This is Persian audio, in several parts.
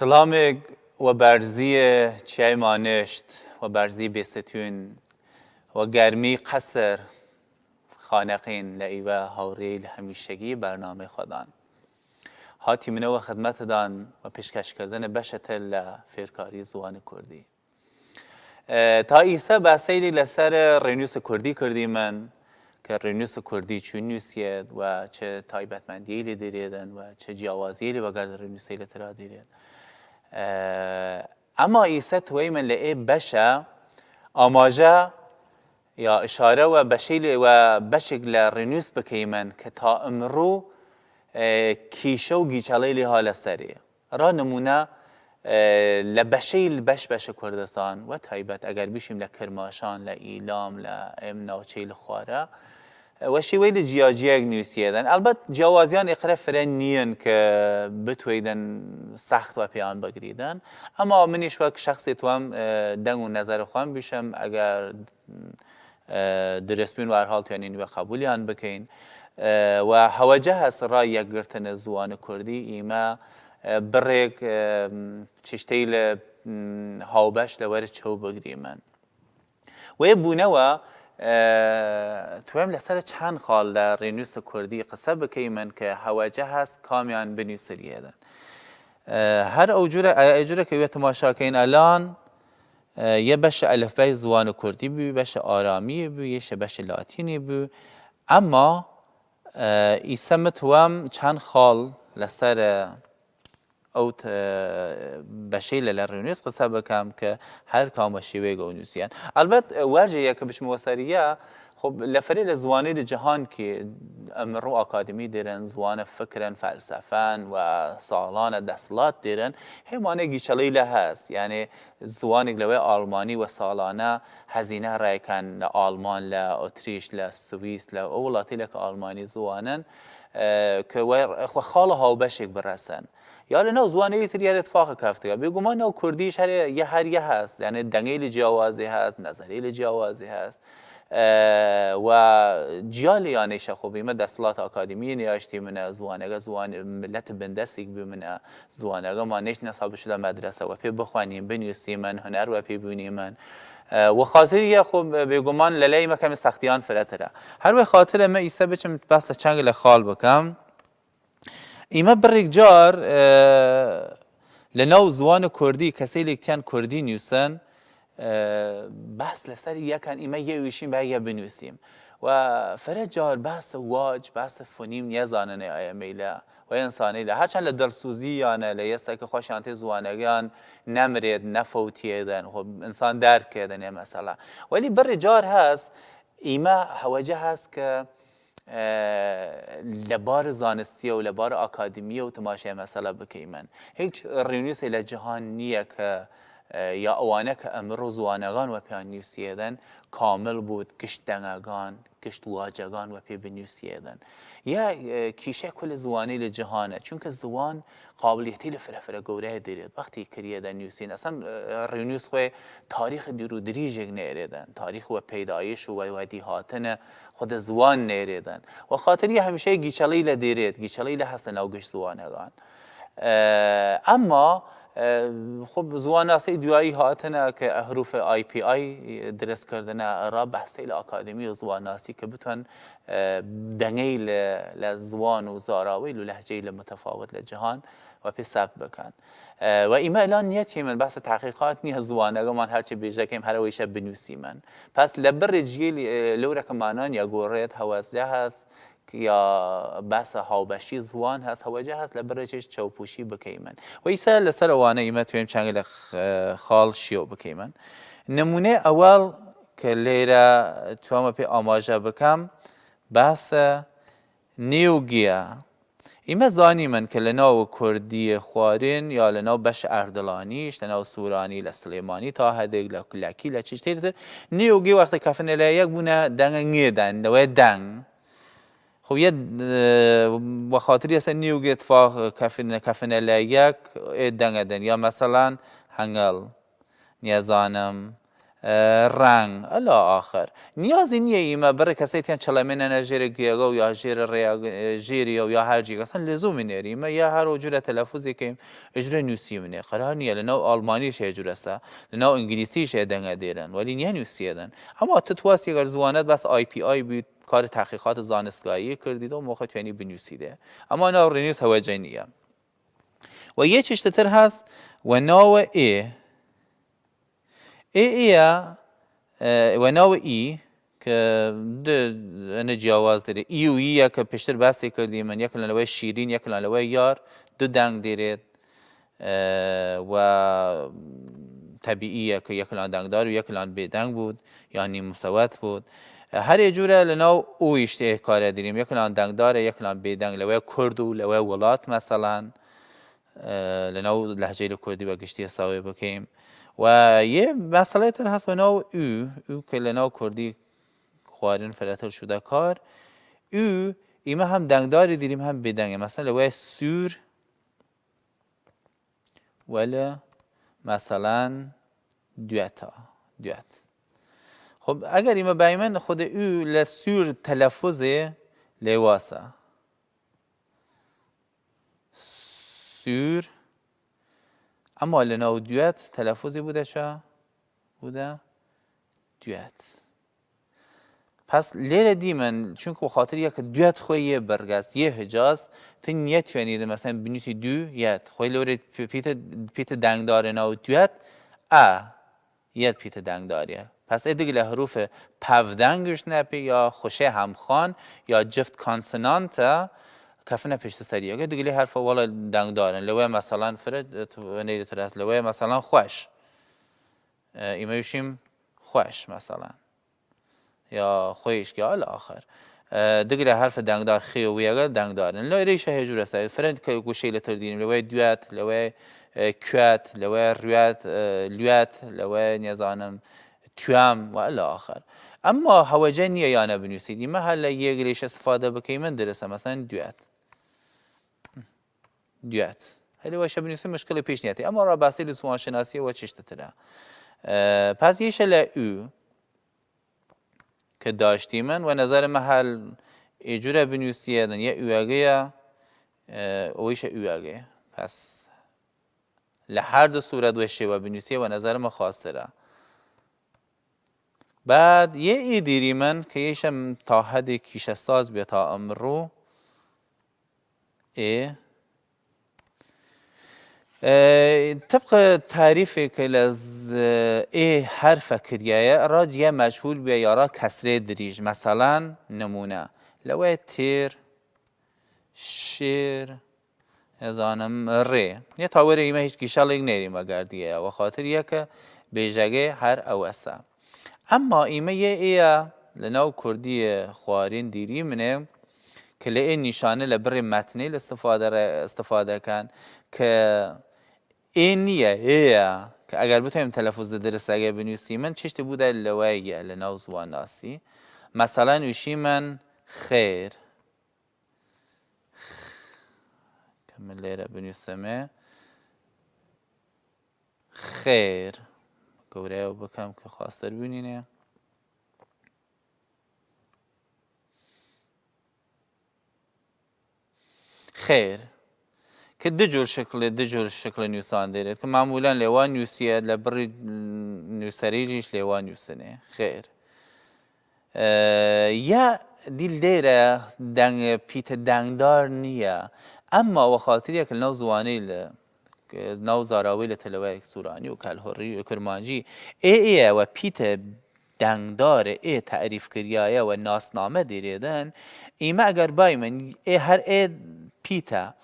سلامك وبرزي چای مانشت و برزی بیستون و گرمی قصر خانقین لعیوه هاوریل همیشگی برنامه خودان هاتی منو و خدمت دان و پیشکش کردن بشتل لفیرکاری زوان کردی تا ایسا بسیلی لسر رینوس کردی کردی من که رینوس کردی چون نوسید و چه تایبتمندی لی دیریدن و چه جوازی لی وگرد رینوسی لی ترا دیرید اما ایسا توی من لعه بشه آماجه یا اشاره و بشیل و بشکل رینوس بکیمن که تا امرو کیشه و گیچالی لی حال سریه را نمونه لبشیل بش کردستان و تایبت اگر بیشیم لکرماشان لایلام لامناوچه لخواره و شیوه جیاجیگ نویسیدن البته جوازیان اقرا فرن نیان که بتویدن سخت و پیان بگیریدن اما منیش وقت شخصی تو هم دنگ و نظر خواهم بیشم اگر درسبین و هر یعنی و قبولی آن بکین و هواجه هست را یک گرتن زوان کردی ایما برگ چشتیل هاوبش لور چو بگیریم و بونه و تویم لسر چند خال در رینوس کردی قصه بکیمن که هواجه هست کامیان بنویسریدن هر اجوره که تماشا کین الان یه بش الفبای زوان کردی بی بش آرامی بی یه بش لاتینی بی اما ایسم توام چند خال لسر اوت بشیل لرینوس قصه بکم که هر کام شیوه گونوسیان البته واجه یک بش موسریه خب لفریل زوانی جهان که امرو اکادمی دیرن زوان فکرن فلسفن و سالان دستلات دیرن همانه گیچلی له هست یعنی زوانی گلوی آلمانی و سالانه هزینه رایکن آلمان ل اتریش ل سوئیس ل اولاتی لک آلمانی زوانن که و خاله ها بشک برسن یا لنو زوانی تری اتفاق کفته بگو ما نو کردیش هر یه هست یعنی دنگیل جوازی هست نظریل جوازی هست و جیالیانش خوبی من دستلات اکادمی نیاشتی من زوان ملت بندستی بی من زوانگا ما نیش نصاب شده مدرسه و پی بخوانیم بنویسیم من هنر و پی بینیم من و خاطری خوب بگمان للی ما کمی سختیان فراتره هر وقت خاطر ما ایسا بچم بس چنگل خال بکم ایما برگ جار لنو زوان کردی کسی لیکتیان کردی نیوسن بحث لسر یکن ایما یه ویشیم به یه بنویسیم و فرد جار بحث واج بحث فنیم نیزانن آیا میله و انسانی له هرچند لدرسوزی یانه لیسته که خوشانتی زوانگیان نمرید نفوتیدن خب انسان درک کردن مثلا ولی بر جار هست ایما هواجه هست که لبار زانستی و لبار اکادمی و تماشای مثلا بکیمن هیچ رینوس الى جهان نیه که یا اوانه که امرو زوانگان و پیان نیوسیدن کامل بود گشت دنگگان گشت واجگان و پی بنیوسیدن یا کیشه کل زوانی لجهانه چون که زوان قابلیتی لفرفره گوره دیرید وقتی کریدن نیوسین اصلا رینوس خوی تاریخ دیرو دریجگ نیریدن تاریخ و پیدایش و ودیهاتن خود زوان نیریدن و خاطری همیشه گیچلی لدیرید گیچلی لحسن او گشت زوانگان اما خب زوان اصلی دوایی هاتنه که حروف آی پی آی درست کردنه را بحثی اکادمی و زوان ناسی که بتون دنگی لزوان و زاراوی لهجه متفاوت لجهان و پی ثبت بکن و ایما الان نیتی من بحث تحقیقات نیه زوان اگر من هرچی بیجه کم هر ویشه بنویسی من پس لبر جیل لورک مانان یا گورید هوازده هست یا بس هاوبشی زوان هست هواجه هست لبرچش چوپوشی بکیمن و ایسا لسر وانه ایمت فیم چنگل خال شیو بکیمن نمونه اول که لیره توام پی آماجه بکم بس نیوگیه ایمه زانی من که لناو کردی خوارین یا لناو بش اردلانیش لناو سورانی لسلیمانی تا هدگ لکی لچیش تیرتر نیوگی وقت کفن الیک بونه دنگ نیدن دوی دنگ خب یه و خاطری اصلا نیوگی اتفاق کفن الیک دنگ دن یا مثلا هنگل نیازانم رنگ الی آخر نیازی نیه ایمه برای کسی تیان چلمنه جیر گیگو یا جیر ریا جیری یا هر جیگ اصلا لزومی نیه ایمه یا هر وجود تلفظی که اجرا نوسی منه قرار نیه لنو آلمانی شه اجرا سا لنو انگلیسی شه دنگ دیرن ولی نیه نوسی دن اما تتواسی اگر زوانت بس آی پی آی بود کار تحقیقات زانستگاهی کردید و موقع توانی بنویسیده اما نه رنوس هواجی نیه و یه چشتتر هست و ناو ای و ناو ای که انا جواز داره ای و ای که پیشتر بحثی کردیم من یک لنوی شیرین یک لنوی یار دو دنگ دارید و طبیعیه که یک لان دنگ دار و یک لان بی دنگ بود یعنی مساوات بود هر یه جوره لنو اویشت کار داریم یک لان دنگ داره یک لان بی دنگ لوی کرد و لوی ولات مثلا لنو لهجه کردی و گشتی ساوی بکیم و یه مسئله تر هست به نوع او که لنو کردی خوارین فراتر شده کار او ایمه هم دنگداری دیریم هم بدنگه مثلا لوی سور ولی مثلا دوت خب اگر ایمه بایمن خود او لسور تلفظه لواسه سور اما لنو دوت تلفظی بوده چه؟ بوده دوت پس لیره دیمن چون که خاطر یک دوت خویه برگست یه حجاز تا نیت یعنی مثلا بنویسی دو یت خوی لوره پیت دنگ داره نو دوت یت پیت دنگ داریه پس ادیگه حروف پودنگش نپی یا خوشه همخان یا جفت کانسونانت کفنه پشت سریه اگه دیگه حرف والا دنگ دارن لوه مثلا فرد نیده ترست لوه مثلا خوش ایمایوشیم خوش مثلا یا خویش که آل آخر دیگه حرف دنگدار خی و ویگه دنگدارن لو ریشه هجور است فرند که گوشه لتر دینیم لوی دوات لوی کوات لوی روات لوات لوی نیازانم توام و الی آخر اما هواجه نیه یا نبنویسید ما هلا یه گریش استفاده بکیمن درسه مثلا دوات هلی واشه بنویسید مشکل پیش نیاتی اما را بحثی سوان شناسی و چشت تره پس یه شله او که داشتیم و نظر محل اجوره بنویسیه دن یه اوگه اویش اوگه پس لهر دو صورت وشه و بنویسیه و نظر ما خاصه بعد یه ایدیری من که یهشم تا حد کیشه ساز بیا تا امرو طبق تعریفی که لز حرف کریه را یه مجهول بیا یا را کسره دریج مثلا نمونه لوه تیر شیر ازانم ری یه تاوره ایمه هیچ گیشالیگ نیریم اگر دیگه و خاطر یه که بیجگه هر اوسه اما ایمه یه لناو کردی خوارین دیری منه که لئه نشانه لبر متنی استفاده کن که این نیه که اگر بتونیم تلفظ درست اگه بنویسیم من چشتی بوده لوایه لناو زوان ناسی مثلا وشی من خیر کمل لیره بنویسمه خیر گوره و بکم که خواستر بینینه خیر که دو جور شکل نویسان دارید که معمولا لیوان نویسیه لبر نویسریجیش لیوان نویسنه خیر یا دیل دیره دنگ پیت دنگدار نیه اما و خاطر که نو زوانی نو زاراوی لتلوه سورانی و کلهوری و کرمانجی ایه و پیت دنگدار تعریف کریایه و ناسنامه دیریدن ایمه اگر بای من هر پیتا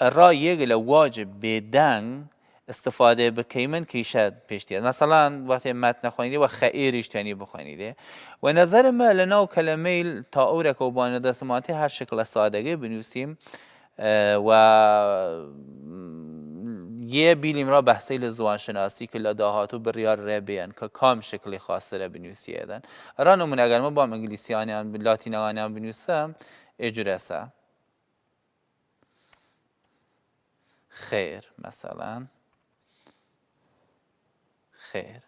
را یک واجب بدنگ استفاده بکیمن که شد پیشتید مثلا وقتی متن خوانیده و خیریش تانی بخوانیده و نظر ما لناو کلمه تا اورک و بان دستماتی هر شکل سادگی بنویسیم و یه بیلیم را بحثی لزوان شناسی که لداهاتو بریار ربیان که کام شکلی خاصه را بنویسیه دن رانو من اگر ما با انگلیسیانی هم لاتینانی هم بنویسم اجرسه خیر مثلا خیر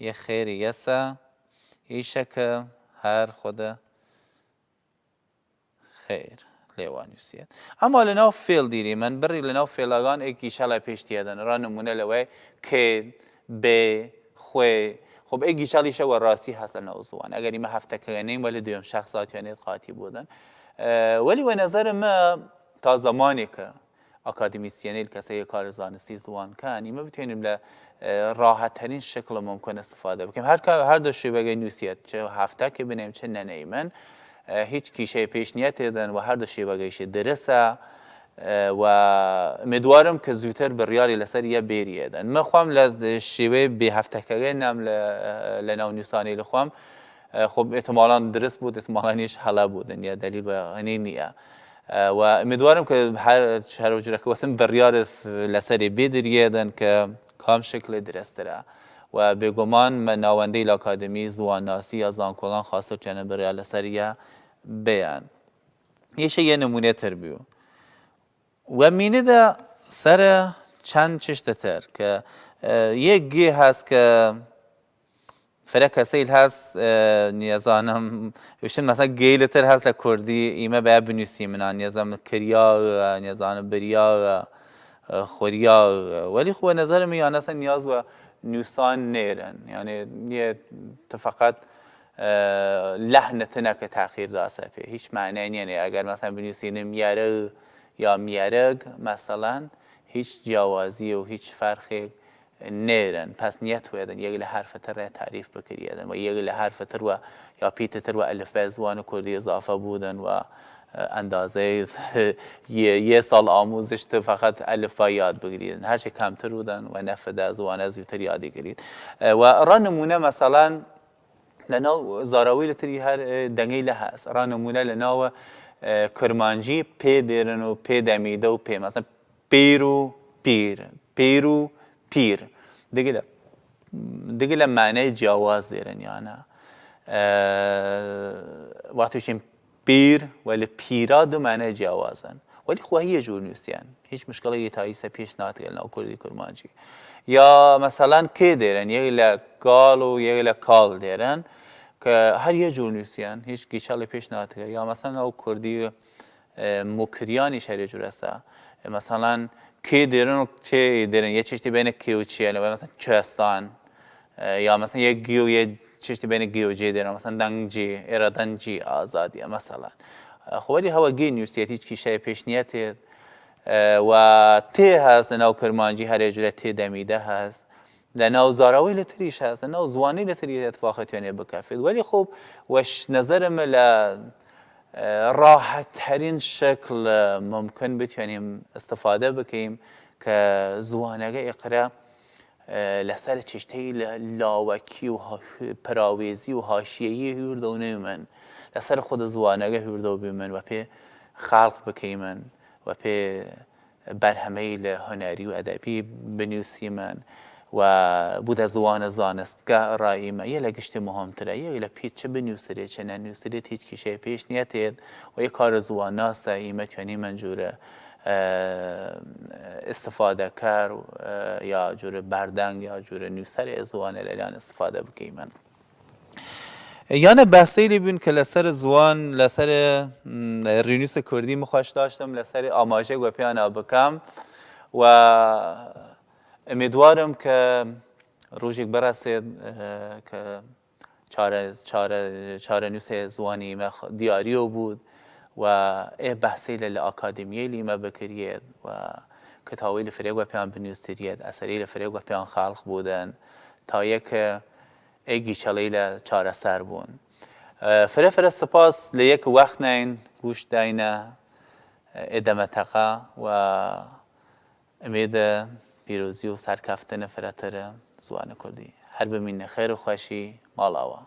یه خیری یسا ایشک هر خود خیر لیوانیوسیت اما لناو فیل دیری من بری لناو فیلاگان ایکی شلای پیشتی هدن را نمونه لوی که به خوی خب ایگی شلیشه و راسی هست لناو زوان اگر ایمه هفته کنیم ولی دویم شخصات یعنی قاطی بودن ولی و نظر ما تا زمانی که اکادمیسیانی کسی کار زانستی زوان کن ایمه بتونیم ل راحت ترین شکل ممکن استفاده بکنیم هر دو شیوه نوسیت چه هفته که بینیم چه ننیمن هیچ کیشه پیش نیت دادن و هر دو شیوهش درسته و امیدوارم که زودتر بریاری لسر یه بیریه دن من خواهم لز شیوه به هفته که نم لناو نوسانی لخوام خب احتمالاً درست بود احتمالاً نیش حالا بودن یا دلیل به نیه و امیدوارم که هر وجوره که وقتم بریار لسر بیدریه دن که کام شکل درست داره و به گمان من ناونده الاکادمی زوانناسی یا زانکولان خواسته چنه بریار لسر یه بیان یه نمونه تربیو و مینه ده سر چند چشته تر که یک گی هست که فرق کسیل هست نیازانم وشن مثلا گیل تر هست لکردی ایمه باید بنویسی منان نیازم کریا نیازانم بریا خوریا ولی خوب نظر میان اصلا نیاز و نوسان نیرن یعنی یه فقط لحنتنه که تأخیر داسته پی هیچ معنی یعنی اگر مثلا بنویسین میارگ یا میارگ مثلا هیچ جوازی و هیچ فرقی نیرن پس نیت ویدن یک حرف تر تعریف بکریدن و یک حرف تر و یا پیت تر و الف به زبان کردی اضافه بودن و اندازه یه سال آموزش تو فقط الف یاد بگیرید هر چه کمتر بودن و نفع زبان زیاتر یاد گیرید و را نمونه مثلا لناو زاراوی لتری هر دنگی له هست را نمونه لناو کرمانجی پی دیرن و پی دمیده و پی مثلا پیرو پیر دیگه معنی جواز دیرن یعنی وقتیشیم پیر ولی پیرا دو معنی جوازن ولی خواهی یه جور نیستین هیچ مشکلی تاییسه پیش ناتگل نو کردی کرمانجی یا مثلا که دیرن یه لکال و یه لکال دیرن که هر یه جور نیستین هیچ گیشالی پیش ناتگل یا مثلا نو کردی مکریانی شهر جور است مثلا کی دیرن چه دیرن یه چیزی بین کی و چیه مثلا چهستان یا مثلا یه گیو یه چیزی بین گیو جی دیرن مثلا دنگجی ارادنجی آزادی مثلا خب ولی هوا گی نیوسیت هیچ کیشه پیش نیت و تی هست لناو کرمانجی هر جوره تی دمیده هست لناو زاراوی لتریش هست لناو زوانی لتری اتفاقات یعنی بکفید ولی خب وش نظرم راحت ترین شکل ممکن بتونیم استفاده بکنیم که زوانگه اقرا لسر چشتی لاوکی و پراویزی و حاشیه‌ای هردو نیمن لسر خود زوانگه هردو بیمن و پی خلق بکیمن و پی برهمه هنری و ادبی بنویسیمن و بود زوان زانستگاه رایمه یه لگشت مهمتره یه لپیت چه بنویسری چه ننویسری هیچ کیشه پیش نیتید و یه کار زواناست ایمت یعنی منجوره استفاده کر یا جور بردنگ یا جور نویسر زوان الیان استفاده بکیمن یعنی بحثی بین که لسر زوان لسر رینوس کردی مخواش داشتم لسر آماجه و پیانا بکم و امیدوارم که روزی برسید که چهار نویس زوانی دیاریو بود و ای بحثی للأکادمیه لیمه بکرید و کتابی لفریق و پیان بنویسید اثری لفریق و پیان خلق بودن تا یک ایگی چلی چهار سر بون فرفر سپاس لیک وقت نین گوش دینه ادامه تقا و امید پیروزی و سرکفتن فراتر زوان کردی هر بمین خیر و خوشی مال آوا